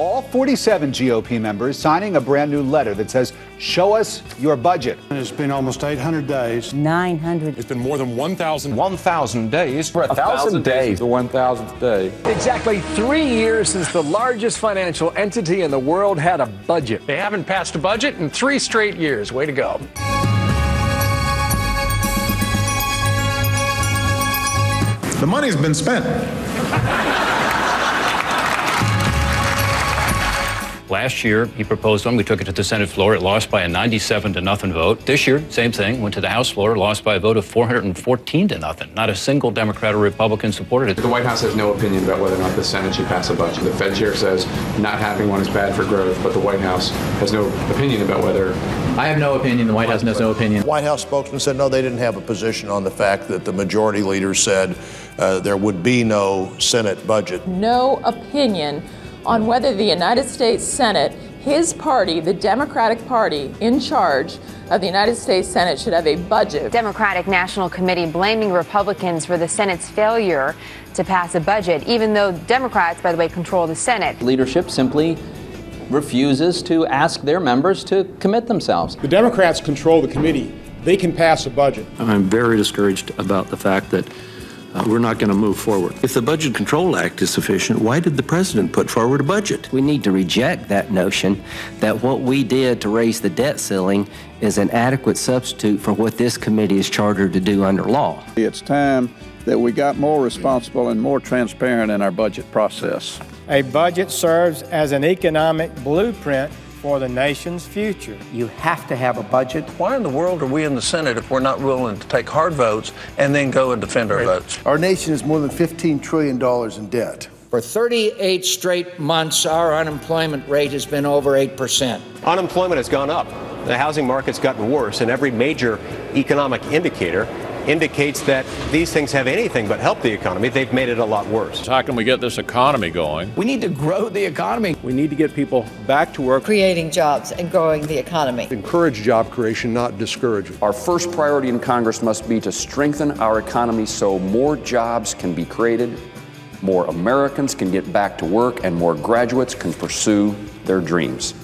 All 47 GOP members signing a brand new letter that says, show us your budget. It's been almost 800 days. 900. It's been more than 1,000. 1,000 days. For 1,000 days. The 1,000th day. Exactly 3 years since the largest financial entity in the world had a budget. They haven't passed a budget in 3 straight years. Way to go. The money's been spent. Last year, he proposed one. We took it to the Senate floor. It lost by a 97-0 vote. This year, same thing. Went to the House floor, lost by a vote of 414-0. Not a single Democrat or Republican supported it. The White House has no opinion about whether or not the Senate should pass a budget. The Fed chair says not having one is bad for growth, but the White House has no opinion about whether... I have no opinion. The White House has no opinion. White House spokesman said no, they didn't have a position on the fact that the majority leader said there would be no Senate budget. No opinion on whether the United States Senate, his party, the Democratic Party in charge of the United States Senate, should have a budget. Democratic National Committee blaming Republicans for the Senate's failure to pass a budget, even though Democrats, by the way, control the Senate. Leadership simply refuses to ask their members to commit themselves. The Democrats control the committee. They can pass a budget. I'm very discouraged about the fact that we're not going to move forward. If the Budget Control Act is sufficient, why did the president put forward a budget? We need to reject that notion that what we did to raise the debt ceiling is an adequate substitute for what this committee is chartered to do under law. It's time that we got more responsible and more transparent in our budget process. A budget serves as an economic blueprint for the nation's future. You have to have a budget. Why in the world are we in the Senate if we're not willing to take hard votes and then go and defend our votes? Our nation is more than $15 trillion in debt. For 38 straight months, our unemployment rate has been over 8%. Unemployment has gone up. The housing market's gotten worse, and every major economic indicator indicates that these things have anything but helped the economy. They've made it a lot worse. How can we get this economy going? We need to grow the economy. We need to get people back to work. Creating jobs and growing the economy. Encourage job creation, not discourage it. Our first priority in Congress must be to strengthen our economy so more jobs can be created, more Americans can get back to work, and more graduates can pursue their dreams.